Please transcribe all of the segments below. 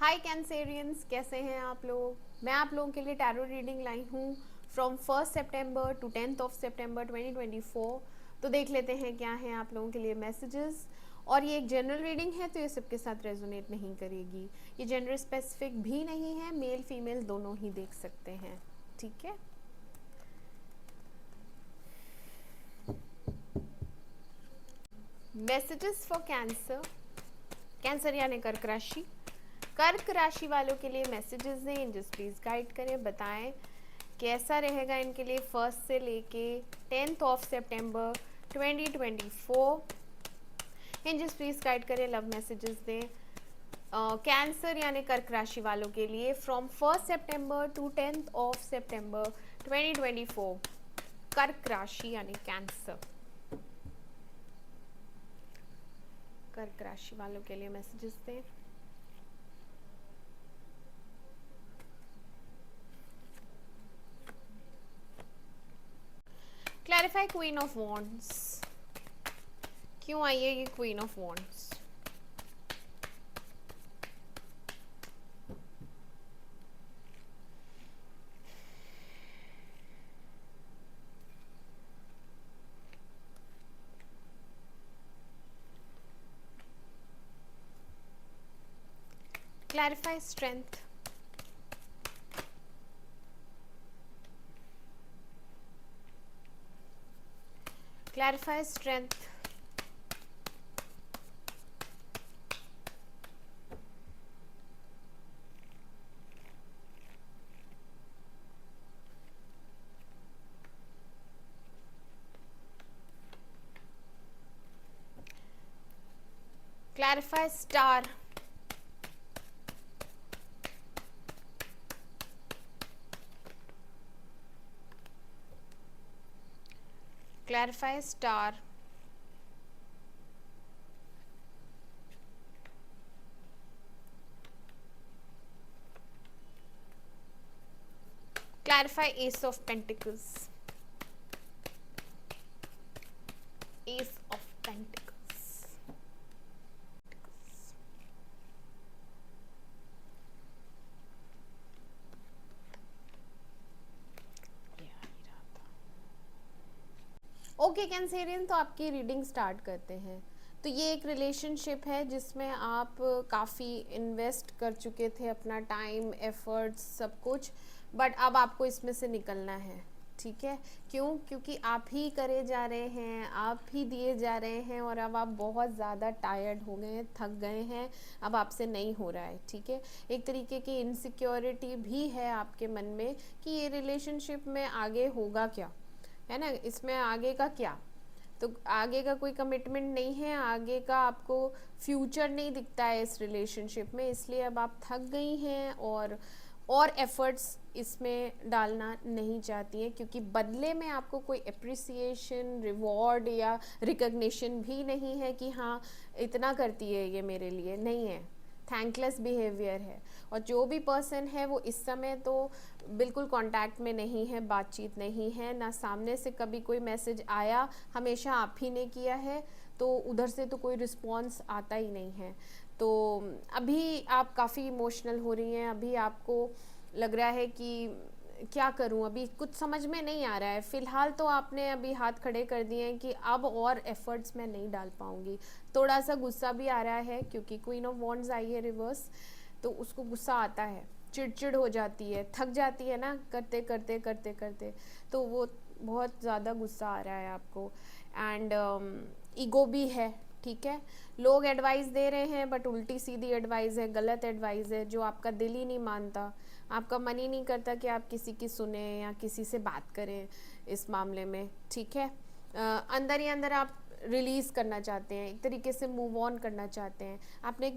हाय Cancerians, कैसे हैं आप लोग। मैं आप लोगों के लिए टैरो रीडिंग लाई हूँ फ्रॉम 1 सितंबर टू 10 सितंबर 2024। तो देख लेते हैं क्या हैं आप लोगों के लिए मैसेजेस। और ये एक जनरल रीडिंग है तो ये सबके साथ रेजोनेट नहीं करेगी। ये जेंडर स्पेसिफिक भी नहीं है, मेल फीमेल दोनों ही देख सकते हैं, ठीक है। Messages for cancer. कैंसर यानी कर्क राशि। कर्क राशि वालों के लिए मैसेजेस हैं, एंजल्स प्लीज गाइड करें, बताएं कैसा रहेगा इनके लिए 1 से लेके 10 सितंबर 2024। एंजल्स प्लीज गाइड करें, लव मैसेजेस दें। कैंसर यानी कर्क राशि वालों के लिए फ्रॉम 1 सितंबर टू 10 सितंबर 2024। कर्क राशि यानी कैंसर, कर्क राशि वालों के लिए मैसेजेस दें। Clarify queen of wands. क्यों आई है ये queen of wands? Clarify strength. Clarify strength. Clarify star. Clarify star. Clarify S of pentacles. S of pentacles. Okay Cancerian, तो आपकी रीडिंग स्टार्ट करते हैं। तो ये एक रिलेशनशिप है जिसमें आप काफ़ी इन्वेस्ट कर चुके थे, अपना टाइम, एफर्ट्स, सब कुछ, बट अब आपको इसमें से निकलना है, ठीक है। क्यों? क्योंकि आप ही करे जा रहे हैं, आप ही दिए जा रहे हैं, और अब आप बहुत ज़्यादा टायर्ड हो गए हैं, थक गए हैं, अब आपसे नहीं हो रहा है, ठीक है। एक तरीके की इनसिक्योरिटी भी है आपके मन में कि ये रिलेशनशिप में आगे होगा क्या, है ना, इसमें आगे का क्या। तो आगे का कोई कमिटमेंट नहीं है, आगे का आपको फ्यूचर नहीं दिखता है इस रिलेशनशिप में, इसलिए अब आप थक गई हैं और एफर्ट्स इसमें डालना नहीं चाहती हैं, क्योंकि बदले में आपको कोई अप्रिसिएशन, रिवॉर्ड या रिकग्निशन भी नहीं है कि हाँ इतना करती है ये मेरे लिए, नहीं है। थैंकलेस बिहेवियर है। और जो भी पर्सन है वो इस समय तो बिल्कुल कांटेक्ट में नहीं है, बातचीत नहीं है, ना सामने से कभी कोई मैसेज आया, हमेशा आप ही ने किया है, तो उधर से तो कोई रिस्पॉन्स आता ही नहीं है। तो अभी आप काफ़ी इमोशनल हो रही हैं, अभी आपको लग रहा है कि क्या करूं, अभी कुछ समझ में नहीं आ रहा है। फ़िलहाल तो आपने अभी हाथ खड़े कर दिए हैं कि अब और एफर्ट्स मैं नहीं डाल पाऊंगी। थोड़ा सा गुस्सा भी आ रहा है क्योंकि क्वीन ऑफ वॉन्ड्स आई है रिवर्स, तो उसको गुस्सा आता है, चिड़चिड़ हो जाती है, थक जाती है ना करते करते करते करते, तो वो बहुत ज़्यादा गुस्सा आ रहा है आपको। एंड ईगो भी है, ठीक है। लोग एडवाइस दे रहे हैं बट उल्टी सीधी एडवाइस है, गलत एडवाइस है, जो आपका दिल ही नहीं मानता, आपका मन ही नहीं करता कि आप किसी की सुने या किसी से बात करें इस मामले में, ठीक है। अंदर ही अंदर आप रिलीज़ करना चाहते हैं, एक तरीके से मूव ऑन करना चाहते हैं। आपने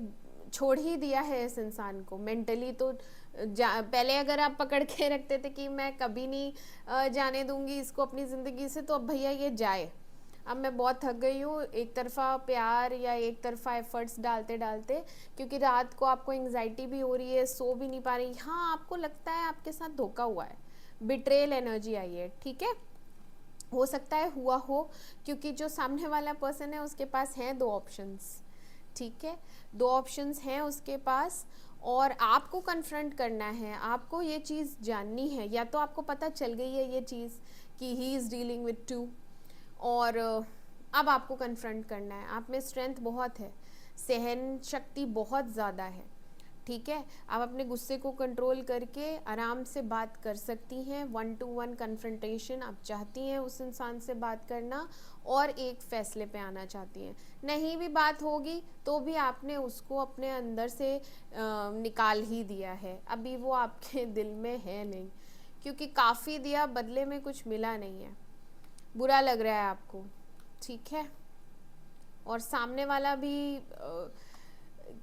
छोड़ ही दिया है इस इंसान को मेंटली, तो पहले अगर आप पकड़ के रखते थे कि मैं कभी नहीं जाने दूंगी इसको अपनी ज़िंदगी से, तो अब भैया ये जाए, अब मैं बहुत थक गई हूँ एक तरफा प्यार या एक तरफा एफर्ट्स डालते डालते, क्योंकि रात को आपको एंग्जाइटी भी हो रही है, सो भी नहीं पा रही, हाँ आपको लगता है आपके साथ धोखा हुआ है, बिट्रेल एनर्जी आई है, ठीक है। हो सकता है हुआ हो, क्योंकि जो सामने वाला पर्सन है उसके पास हैं दो ऑप्शंस, ठीक है, दो ऑप्शंस हैं उसके पास, और आपको कन्फ्रंट करना है, आपको ये चीज़ जाननी है, या तो आपको पता चल गई है ये चीज़ कि he is dealing with to, और अब आपको कन्फ्रंट करना है। आप में स्ट्रेंथ बहुत है, सहन शक्ति बहुत ज़्यादा है, ठीक है। आप अपने गुस्से को कंट्रोल करके आराम से बात कर सकती हैं। 1-to-1 कन्फ्रंटेशन आप चाहती हैं उस इंसान से बात करना, और एक फैसले पे आना चाहती हैं। नहीं भी बात होगी तो भी आपने उसको अपने अंदर से निकाल ही दिया है, अभी वो आपके दिल में है नहीं, क्योंकि काफ़ी दिया, बदले में कुछ मिला नहीं है, बुरा लग रहा है आपको, ठीक है। और सामने वाला भी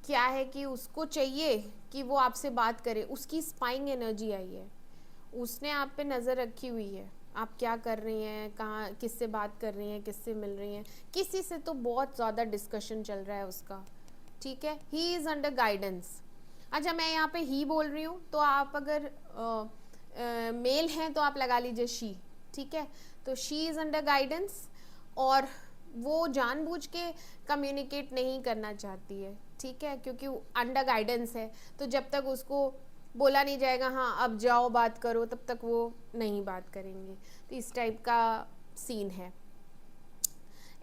क्या है कि उसको चाहिए कि वो आपसे बात करे, उसकी स्पाइंग एनर्जी आई है, उसने आप पे नज़र रखी हुई है, आप क्या कर रही हैं, कहाँ किससे बात कर रही हैं, किससे मिल रही हैं, किसी से तो बहुत ज़्यादा डिस्कशन चल रहा है उसका, ठीक है। He is under guidance. अच्छा, मैं यहाँ पे ही बोल रही हूँ, तो आप अगर मेल हैं तो आप लगा लीजिए शी, ठीक है। तो शी इज़ अंडर गाइडेंस, और वो जानबूझ के कम्युनिकेट नहीं करना चाहती है, ठीक है, क्योंकि अंडर गाइडेंस है, तो जब तक उसको बोला नहीं जाएगा हाँ अब जाओ बात करो, तब तक वो नहीं बात करेंगे। तो इस टाइप का सीन है।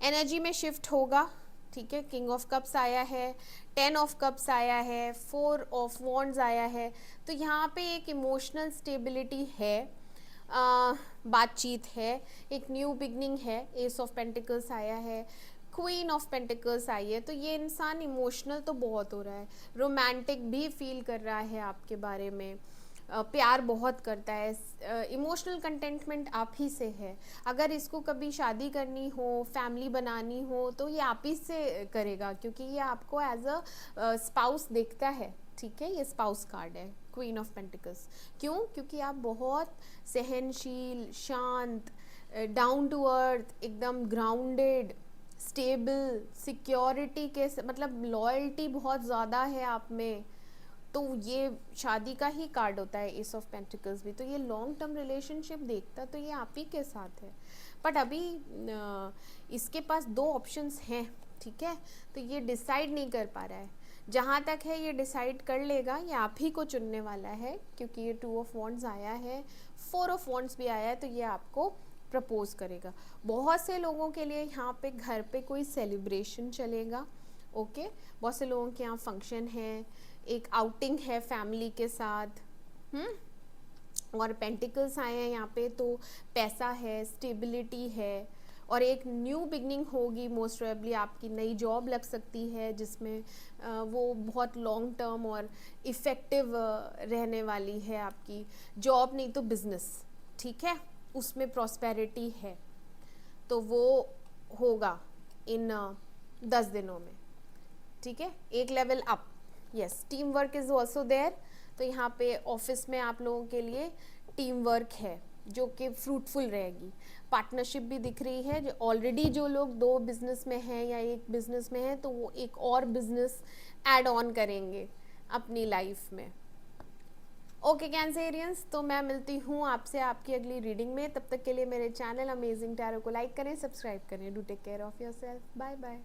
एनर्जी में शिफ्ट होगा, ठीक है। किंग ऑफ कप्स आया है, 10 ऑफ कप्स आया है, 4 ऑफ वॉन्ड्स आया है, तो यहाँ पे एक इमोशनल स्टेबिलिटी है, बातचीत है, एक न्यू बिगनिंग है। एस ऑफ पेंटिकल्स आया है, क्वीन ऑफ पेंटिकल्स आई है, तो ये इंसान इमोशनल तो बहुत हो रहा है, रोमांटिक भी फील कर रहा है आपके बारे में, प्यार बहुत करता है, इमोशनल कंटेंटमेंट आप ही से है। अगर इसको कभी शादी करनी हो, फैमिली बनानी हो, तो ये आप ही से करेगा, क्योंकि ये आपको एज अ स्पाउस देखता है, ठीक है। ये स्पाउस कार्ड है, क्वीन ऑफ पेंटिकल्स। क्यों? क्योंकि आप बहुत सहनशील, शांत, डाउन टू अर्थ, एकदम ग्राउंडेड, स्टेबल, सिक्योरिटी के मतलब लॉयल्टी बहुत ज़्यादा है आप में, तो ये शादी का ही कार्ड होता है एस ऑफ पेंटिकल्स भी, तो ये लॉन्ग टर्म रिलेशनशिप देखता तो ये आप ही के साथ है। बट अभी इसके पास 2 ऑप्शंस हैं, ठीक है, तो ये डिसाइड नहीं कर पा रहा है। जहाँ तक है ये डिसाइड कर लेगा, ये आप ही को चुनने वाला है, क्योंकि ये 2 ऑफ वॉन्ड्स आया है, 4 ऑफ वॉन्ड्स भी आया है, तो ये आपको प्रपोज करेगा। बहुत से लोगों के लिए यहाँ पे घर पे कोई सेलिब्रेशन चलेगा, ओके। बहुत से लोगों के यहाँ फंक्शन है, एक आउटिंग है फैमिली के साथ, और पेंटिकल्स आए हैं यहाँ पे, तो पैसा है, स्टेबिलिटी है, और एक न्यू बिगनिंग होगी। मोस्ट प्रोबेबली आपकी नई जॉब लग सकती है, जिसमें वो बहुत लॉन्ग टर्म और इफ़ेक्टिव रहने वाली है आपकी जॉब, नहीं तो बिजनेस, ठीक है, उसमें प्रॉस्पेरिटी है, तो वो होगा इन 10 दिनों में, ठीक है। एक level up, yes, team work is also there, तो यहाँ पे ऑफिस में आप लोगों के लिए टीम वर्क है जो कि फ्रूटफुल रहेगी। पार्टनरशिप भी दिख रही है, जो ऑलरेडी जो लोग 2 बिजनेस में हैं या एक बिजनेस में हैं, तो वो एक और बिजनेस ऐड ऑन करेंगे अपनी लाइफ में। ओके कैंसेरियंस, तो मैं मिलती हूँ आपसे आपकी अगली रीडिंग में। तब तक के लिए मेरे चैनल अमेजिंग टैरो को लाइक करें, सब्सक्राइब करें। Do take care of yourself, bye bye.